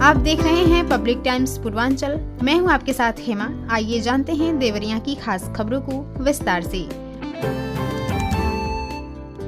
आप देख रहे हैं पब्लिक टाइम्स पूर्वांचल। मैं हूं आपके साथ हेमा। आइए जानते हैं देवरिया की खास खबरों को विस्तार से।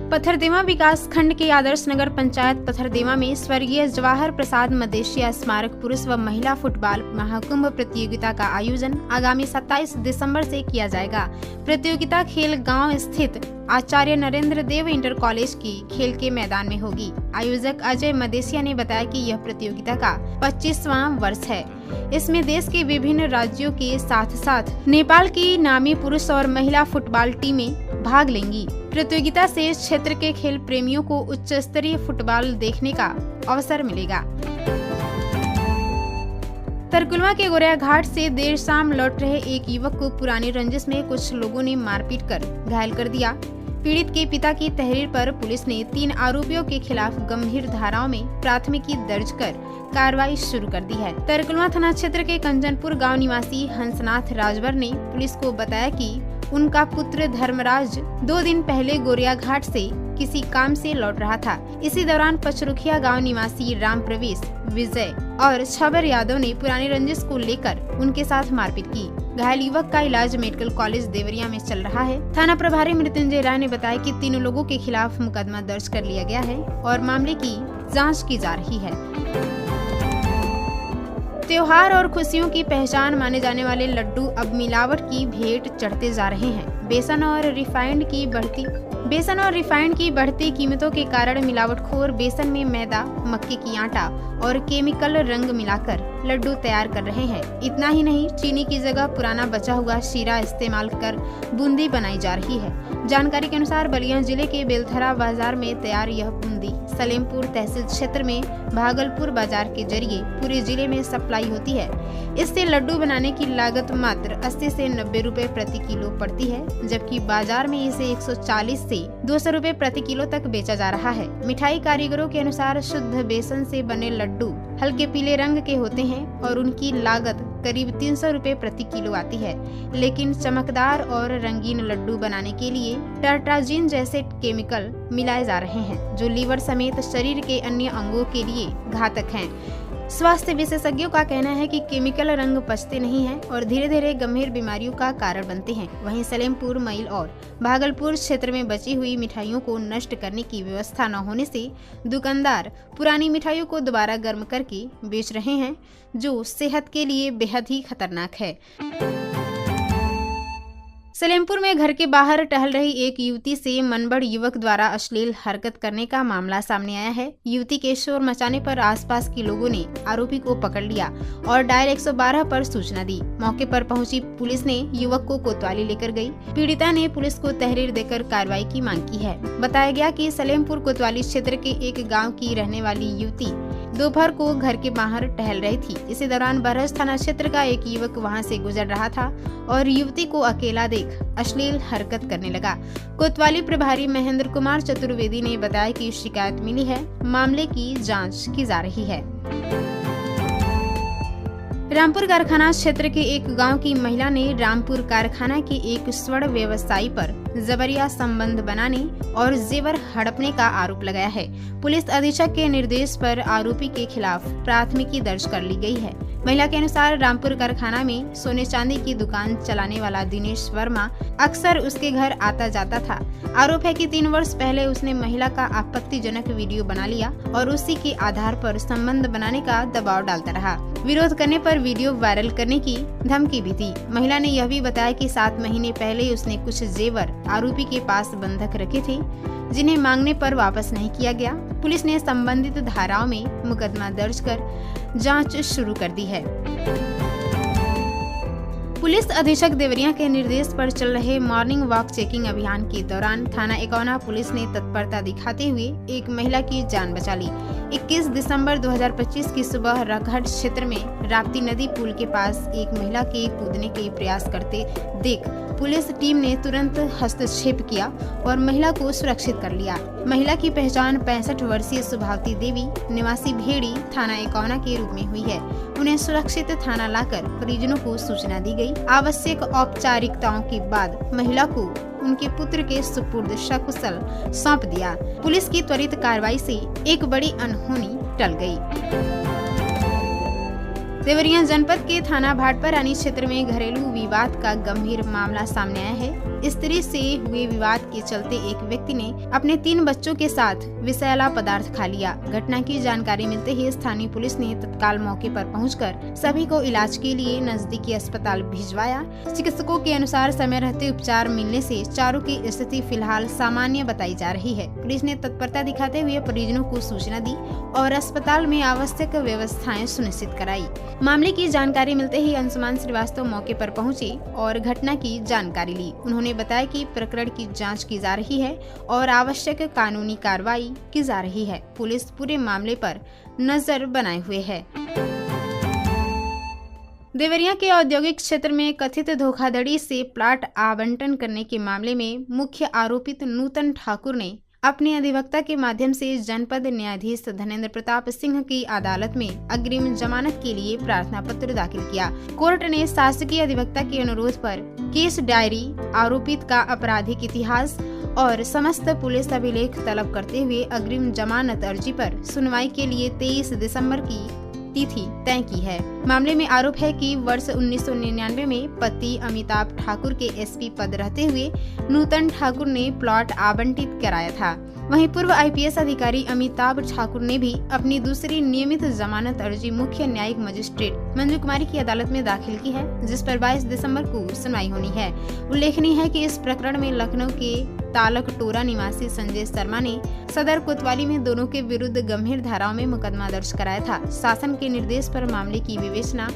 पथरदेवा विकास खंड के आदर्श नगर पंचायत पथरदेवा में स्वर्गीय जवाहर प्रसाद मदेशिया स्मारक पुरुष व महिला फुटबॉल महाकुंभ प्रतियोगिता का आयोजन आगामी 27 दिसंबर से किया जाएगा। प्रतियोगिता खेल गांव स्थित आचार्य नरेंद्र देव इंटर कॉलेज की खेल के मैदान में होगी। आयोजक अजय मदेशिया ने बताया कि यह प्रतियोगिता का 25वां वर्ष है। इसमें देश के विभिन्न राज्यों के साथ साथ नेपाल की नामी पुरुष और महिला फुटबॉल टीमें भाग लेंगी। प्रतियोगिता से क्षेत्र के खेल प्रेमियों को उच्च स्तरीय फुटबॉल देखने का अवसर मिलेगा। तरकुलवा के गोरिया घाट से देर शाम लौट रहे एक युवक को पुरानी रंजिश में कुछ लोगों ने मारपीट कर घायल कर दिया। पीड़ित के पिता की तहरीर पर पुलिस ने 3 आरोपियों के खिलाफ गंभीर धाराओं में प्राथमिकी दर्ज कर कार्रवाई शुरू कर दी है। तरकुलवा थाना क्षेत्र के कंचनपुर गांव निवासी हंसनाथ राजवर ने पुलिस को बताया कि उनका पुत्र धर्मराज 2 दिन पहले गोरिया घाट से किसी काम से लौट रहा था। इसी दौरान पचरुखिया गांव निवासी राम प्रवेश, विजय और छबर यादव ने पुरानी रंजिश को लेकर उनके साथ मारपीट की। घायल युवक का इलाज मेडिकल कॉलेज देवरिया में चल रहा है। थाना प्रभारी मृत्युंजय राय ने बताया कि तीनों लोगों के खिलाफ मुकदमा दर्ज कर लिया गया है और मामले की जाँच की जा रही है। त्योहार और खुशियों की पहचान माने जाने वाले लड्डू अब मिलावट की भेंट चढ़ते जा रहे हैं। बेसन और रिफाइंड की बढ़ती कीमतों के कारण मिलावटखोर बेसन में मैदा, मक्के की आटा और केमिकल रंग मिलाकर लड्डू तैयार कर रहे हैं। इतना ही नहीं, चीनी की जगह पुराना बचा हुआ शीरा इस्तेमाल कर बूंदी बनाई जा रही है। जानकारी के अनुसार बलिया जिले के बेलथरा बाजार में तैयार यह बूंदी सलेमपुर तहसील क्षेत्र में भागलपुर बाजार के जरिए पूरे जिले में सप्लाई होती है। इससे लड्डू बनाने की लागत मात्र 80 से 90 रुपए प्रति किलो पड़ती है, जबकि बाजार में इसे 140 से 200 रुपए प्रति किलो तक बेचा जा रहा है। मिठाई कारीगरों के अनुसार शुद्ध बेसन से बने लड्डू हल्के पीले रंग के होते हैं और उनकी लागत करीब 300 रुपए प्रति किलो आती है। लेकिन चमकदार और रंगीन लड्डू बनाने के लिए टार्ट्राजिन जैसे केमिकल मिलाए जा रहे हैं, जो लीवर समेत शरीर के अन्य अंगों के लिए घातक हैं। स्वास्थ्य विशेषज्ञों का कहना है कि केमिकल रंग पचते नहीं हैं और धीरे धीरे गंभीर बीमारियों का कारण बनते हैं। वहीं सलेमपुर, मैल और भागलपुर क्षेत्र में बची हुई मिठाइयों को नष्ट करने की व्यवस्था न होने से दुकानदार पुरानी मिठाइयों को दोबारा गर्म करके बेच रहे हैं, जो सेहत के लिए बेहद ही खतरनाक है। सलेमपुर में घर के बाहर टहल रही एक युवती से मनबड़ युवक द्वारा अश्लील हरकत करने का मामला सामने आया है। युवती के शोर मचाने पर आसपास के लोगों ने आरोपी को पकड़ लिया और डायल 112 पर सूचना दी। मौके पर पहुंची पुलिस ने युवक को कोतवाली लेकर गई। पीड़िता ने पुलिस को तहरीर देकर कार्रवाई की मांग की है। बताया गया कि सलेमपुर कोतवाली क्षेत्र के एक गाँव की रहने वाली युवती दोपहर को घर के बाहर टहल रही थी। इसी दौरान बरहज थाना क्षेत्र का एक युवक वहां से गुजर रहा था और युवती को अकेला देख अश्लील हरकत करने लगा। कोतवाली प्रभारी महेंद्र कुमार चतुर्वेदी ने बताया कि शिकायत मिली है, मामले की जांच की जा रही है। रामपुर कारखाना क्षेत्र के एक गांव की महिला ने रामपुर कारखाना के एक स्वर्ण व्यवसायी पर जबरिया संबंध बनाने और जेवर हड़पने का आरोप लगाया है। पुलिस अधीक्षक के निर्देश पर आरोपी के खिलाफ प्राथमिकी दर्ज कर ली गई है। महिला के अनुसार रामपुर कारखाना में सोने चांदी की दुकान चलाने वाला दिनेश वर्मा अक्सर उसके घर आता जाता था। आरोप है कि 3 वर्ष पहले उसने महिला का आपत्तिजनक वीडियो बना लिया और उसी के आधार पर संबंध बनाने का दबाव डालता रहा। विरोध करने पर वीडियो वायरल करने की धमकी भी दी। महिला ने यह भी बताया कि 7 महीने पहले उसने कुछ जेवर आरोपी के पास बंधक रखे थे, जिन्हें मांगने पर वापस नहीं किया गया। पुलिस ने संबंधित धाराओं में मुकदमा दर्ज कर जांच शुरू कर दी है। पुलिस अधीक्षक देवरिया के निर्देश पर चल रहे मॉर्निंग वॉक चेकिंग अभियान के दौरान थाना एकौना पुलिस ने तत्परता दिखाते हुए एक महिला की जान बचा ली। 21 दिसंबर 2025 की सुबह रघट क्षेत्र में राप्ती नदी पुल के पास एक महिला के कूदने के प्रयास करते देख पुलिस टीम ने तुरंत हस्तक्षेप किया और महिला को सुरक्षित कर लिया। महिला की पहचान 65 वर्षीय सुभावती देवी निवासी भेड़ी थाना एकौना के रूप में हुई है। उन्हें सुरक्षित थाना लाकर परिजनों को सूचना दी गई। आवश्यक औपचारिकताओं के बाद महिला को उनके पुत्र के सुपुर्द सकुशल सौंप दिया। पुलिस की त्वरित कार्रवाई से एक बड़ी अनहोनी टल गई। देवरिया जनपद के थाना भाटपरानी क्षेत्र में घरेलू विवाद का गंभीर मामला सामने आया है। स्त्री से हुए विवाद के चलते एक व्यक्ति ने अपने 3 बच्चों के साथ विषैला पदार्थ खा लिया। घटना की जानकारी मिलते ही स्थानीय पुलिस ने तत्काल मौके पर पहुंचकर सभी को इलाज के लिए नजदीकी अस्पताल भिजवाया। चिकित्सकों के अनुसार समय रहते उपचार मिलने से चारों की स्थिति फिलहाल सामान्य बताई जा रही है। पुलिस ने तत्परता दिखाते हुए परिजनों को सूचना दी और अस्पताल में आवश्यक व्यवस्थाएं सुनिश्चित कराई। मामले की जानकारी मिलते ही अंशुमान श्रीवास्तव मौके पर पहुंचे और घटना की जानकारी ली। उन्होंने बताया कि प्रकरण की जांच की जा रही है और आवश्यक कानूनी कार्रवाई की जा रही है। पुलिस पूरे मामले पर नजर बनाए हुए है। देवरिया के औद्योगिक क्षेत्र में कथित धोखाधड़ी से प्लाट आवंटन करने के मामले में मुख्य आरोपित नूतन ठाकुर ने अपने अधिवक्ता के माध्यम से जनपद न्यायाधीश धनेंद्र प्रताप सिंह की अदालत में अग्रिम जमानत के लिए प्रार्थना पत्र दाखिल किया। कोर्ट ने शासकीय अधिवक्ता के अनुरोध पर केस डायरी, आरोपित का आपराधिक इतिहास और समस्त पुलिस अभिलेख तलब करते हुए अग्रिम जमानत अर्जी पर सुनवाई के लिए 23 दिसंबर की तिथि तय की है। मामले में आरोप है कि वर्ष 1999 में पति अमिताभ ठाकुर के एसपी पद रहते हुए नूतन ठाकुर ने प्लॉट आवंटित कराया था। वहीं पूर्व आईपीएस अधिकारी अमिताभ ठाकुर ने भी अपनी दूसरी नियमित जमानत अर्जी मुख्य न्यायिक मजिस्ट्रेट मंजू कुमारी की अदालत में दाखिल की है, जिस पर 22 दिसंबर को सुनवाई होनी है। उल्लेखनीय है कि इस प्रकरण में लखनऊ के तालक टोरा निवासी संजय शर्मा ने सदर कोतवाली में दोनों के विरुद्ध गंभीर धाराओं में मुकदमा दर्ज कराया था। शासन के निर्देश पर मामले की विवेचना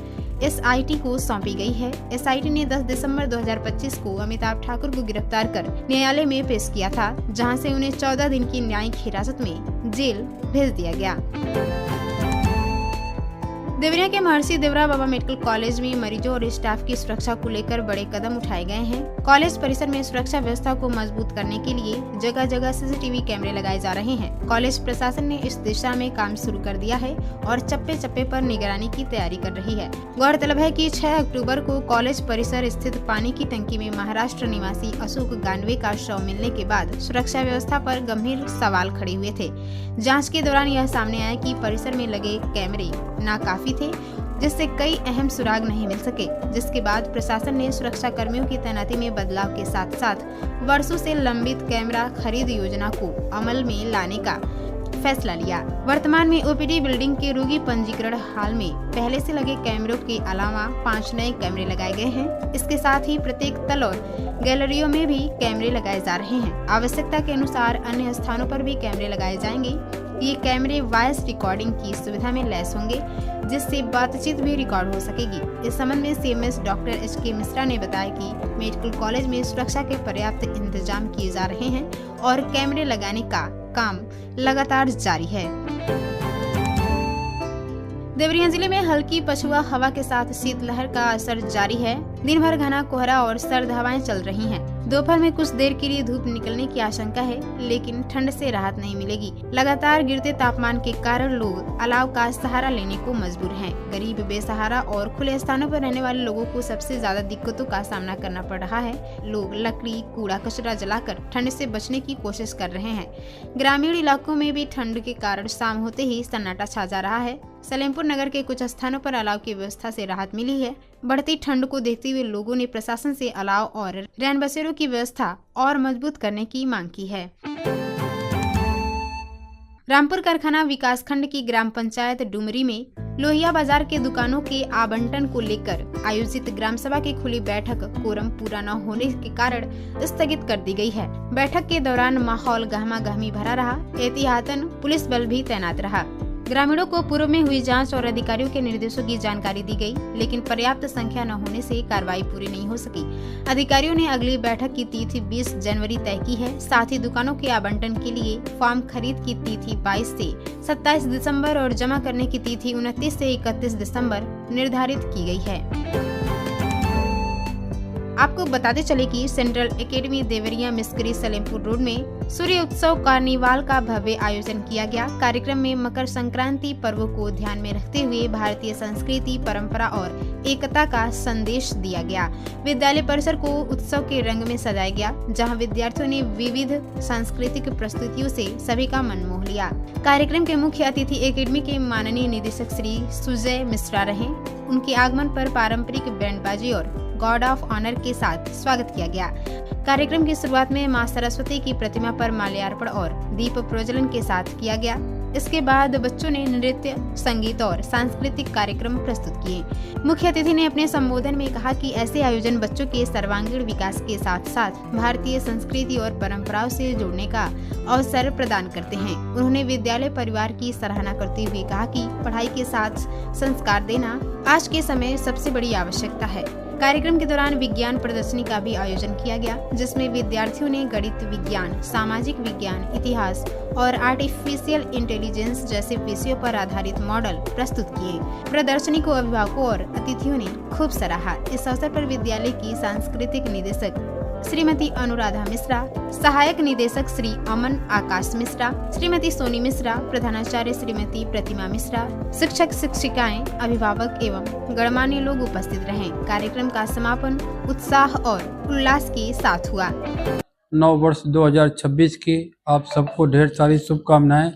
एसआईटी को सौंपी गई है। एसआईटी ने 10 दिसंबर 2025 को अमिताभ ठाकुर को गिरफ्तार कर न्यायालय में पेश किया था, जहां से उन्हें 14 दिन की न्यायिक हिरासत में जेल भेज दिया गया। देवरिया के महर्षि देवरा बाबा मेडिकल कॉलेज में मरीजों और स्टाफ की सुरक्षा को लेकर बड़े कदम उठाए गए हैं। कॉलेज परिसर में सुरक्षा व्यवस्था को मजबूत करने के लिए जगह जगह सीसीटीवी कैमरे लगाए जा रहे हैं। कॉलेज प्रशासन ने इस दिशा में काम शुरू कर दिया है और चप्पे चप्पे पर निगरानी की तैयारी कर रही है। गौरतलब है कि 6 अक्टूबर को कॉलेज परिसर स्थित पानी की टंकी में महाराष्ट्र निवासी अशोक गांडवे का शव मिलने के बाद सुरक्षा व्यवस्था पर गंभीर सवाल खड़े हुए थे। जाँच के दौरान यह सामने आया कि परिसर में लगे कैमरे नाकाफी थे, जिससे कई अहम सुराग नहीं मिल सके, जिसके बाद प्रशासन ने सुरक्षा कर्मियों की तैनाती में बदलाव के साथ साथ वर्षों से लंबित कैमरा खरीद योजना को अमल में लाने का फैसला लिया। वर्तमान में ओपीडी बिल्डिंग के रोगी पंजीकरण हाल में पहले से लगे कैमरों के अलावा 5 नए कैमरे लगाए गए हैं। इसके साथ ही प्रत्येक तल और गैलरियों में भी कैमरे लगाए जा रहे हैं। आवश्यकता के अनुसार अन्य स्थानों पर भी कैमरे लगाए जाएंगे। ये कैमरे वॉइस रिकॉर्डिंग की सुविधा में लैस होंगे, जिससे बातचीत भी रिकॉर्ड हो सकेगी। इस संबंध में सीएमएस डॉक्टर एचके मिश्रा ने बताया कि मेडिकल कॉलेज में सुरक्षा के पर्याप्त इंतजाम किए जा रहे हैं और कैमरे लगाने का काम लगातार जारी है। देवरिया जिले में हल्की पछुआ हवा के साथ शीतलहर का असर जारी है। दिन भर घना कोहरा और सर्द हवाएं चल रही हैं। दोपहर में कुछ देर के लिए धूप निकलने की आशंका है, लेकिन ठंड से राहत नहीं मिलेगी। लगातार गिरते तापमान के कारण लोग अलाव का सहारा लेने को मजबूर हैं। गरीब, बेसहारा और खुले स्थानों पर रहने वाले लोगों को सबसे ज्यादा दिक्कतों का सामना करना पड़ रहा है। लोग लकड़ी, कूड़ा कचरा जलाकर ठंड से बचने की कोशिश कर रहे हैं। ग्रामीण इलाकों में भी ठंड के कारण शाम होते ही सन्नाटा छा जा रहा है। सलेमपुर नगर के कुछ स्थानों पर अलाव की व्यवस्था से राहत मिली है। बढ़ती ठंड को देखते हुए लोगों ने प्रशासन से अलाव और रैन बसेरों की व्यवस्था और मजबूत करने की मांग की है। रामपुर कारखाना विकास खंड की ग्राम पंचायत डुमरी में लोहिया बाजार के दुकानों के आवंटन को लेकर आयोजित ग्राम सभा की खुली बैठक कोरम पूरा न होने के कारण स्थगित कर दी गई है। बैठक के दौरान माहौल गहमा-गहमी भरा रहा। एहतियातन पुलिस बल भी तैनात रहा। ग्रामीणों को पूर्व में हुई जांच और अधिकारियों के निर्देशों की जानकारी दी गई, लेकिन पर्याप्त संख्या न होने से कार्रवाई पूरी नहीं हो सकी। अधिकारियों ने अगली बैठक की तिथि 20 जनवरी तय की है। साथ ही दुकानों के आवंटन के लिए फॉर्म खरीद की तिथि 22 से 27 दिसंबर और जमा करने की तिथि 29 से 31 दिसंबर निर्धारित की गई है। आपको बताते चले कि सेंट्रल एकेडमी देवरिया मिस्करी सलेमपुर रोड में सूर्य उत्सव कार्निवाल का भव्य आयोजन किया गया। कार्यक्रम में मकर संक्रांति पर्व को ध्यान में रखते हुए भारतीय संस्कृति, परंपरा और एकता का संदेश दिया गया। विद्यालय परिसर को उत्सव के रंग में सजाया गया, जहां विद्यार्थियों ने विविध सांस्कृतिक प्रस्तुतियों से सभी का मन मोह लिया। कार्यक्रम के मुख्य अतिथि एकेडमी के माननीय निदेशक श्री सुजय मिश्रा रहे। उनके आगमन पर पारंपरिक बैंडबाजी और गॉड ऑफ ऑनर के साथ स्वागत किया गया। कार्यक्रम की शुरुआत में मां सरस्वती की प्रतिमा पर माल्यार्पण और दीप प्रज्वलन के साथ किया गया। इसके बाद बच्चों ने नृत्य, संगीत और सांस्कृतिक कार्यक्रम प्रस्तुत किए। मुख्य अतिथि ने अपने संबोधन में कहा कि ऐसे आयोजन बच्चों के सर्वांगीण विकास के साथ साथ भारतीय संस्कृति और परंपराओं से जुड़ने का अवसर प्रदान करते हैं। उन्होंने विद्यालय परिवार की सराहना करते हुए कहा कि पढ़ाई के साथ संस्कार देना आज के समय सबसे बड़ी आवश्यकता है। कार्यक्रम के दौरान विज्ञान प्रदर्शनी का भी आयोजन किया गया, जिसमें विद्यार्थियों ने गणित विज्ञान, सामाजिक विज्ञान, इतिहास और आर्टिफिशियल इंटेलिजेंस जैसे विषयों पर आधारित मॉडल प्रस्तुत किए। प्रदर्शनी को अभिभावकों और अतिथियों ने खूब सराहा। इस अवसर पर विद्यालय की सांस्कृतिक निदेशक श्रीमती अनुराधा मिश्रा, सहायक निदेशक श्री अमन आकाश मिश्रा, श्रीमती सोनी मिश्रा, प्रधानाचार्य श्रीमती प्रतिमा मिश्रा, शिक्षक शिक्षिकाएं, अभिभावक एवं गणमान्य लोग उपस्थित रहे। कार्यक्रम का समापन उत्साह और उल्लास के साथ हुआ। नव वर्ष 2026 की आप सबको ढेर सारी शुभकामनाएं।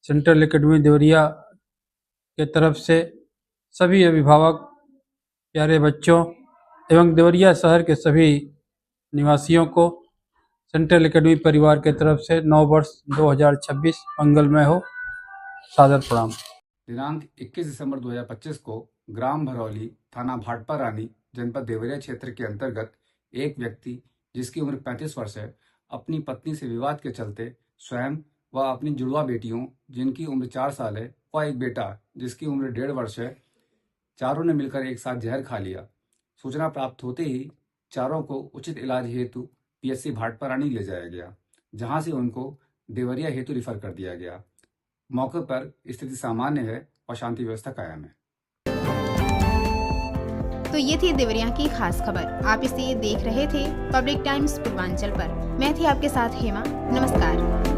सेंट्रल एकेडमी देवरिया के तरफ से सभी अभिभावक, प्यारे बच्चों एवं देवरिया शहर के सभी निवासियों को सेंट्रल एकेडमी परिवार के तरफ से नव वर्ष 2026 मंगलमय हो। सादर प्रणाम। दिनांक 21 दिसंबर 2025 को ग्राम भरौली, थाना भाटपा रानी, जनपद देवरिया क्षेत्र के अंतर्गत एक व्यक्ति जिसकी उम्र 35 वर्ष है, अपनी पत्नी से विवाद के चलते स्वयं व अपनी जुड़वा बेटियों जिनकी उम्र 4 साल है व एक बेटा जिसकी उम्र 1.5 वर्ष है, चारों ने मिलकर एक साथ जहर खा लिया। सूचना प्राप्त होते ही चारों को उचित इलाज हेतु पीएचसी भाटपा रानी ले जाया गया, जहां से उनको देवरिया हेतु रिफर कर दिया गया। मौके पर स्थिति सामान्य है और शांति व्यवस्था कायम है। तो ये थी देवरिया की खास खबर। आप इसे देख रहे थे पब्लिक टाइम्स पूर्वांचल पर। मैं थी आपके साथ हेमा। नमस्कार।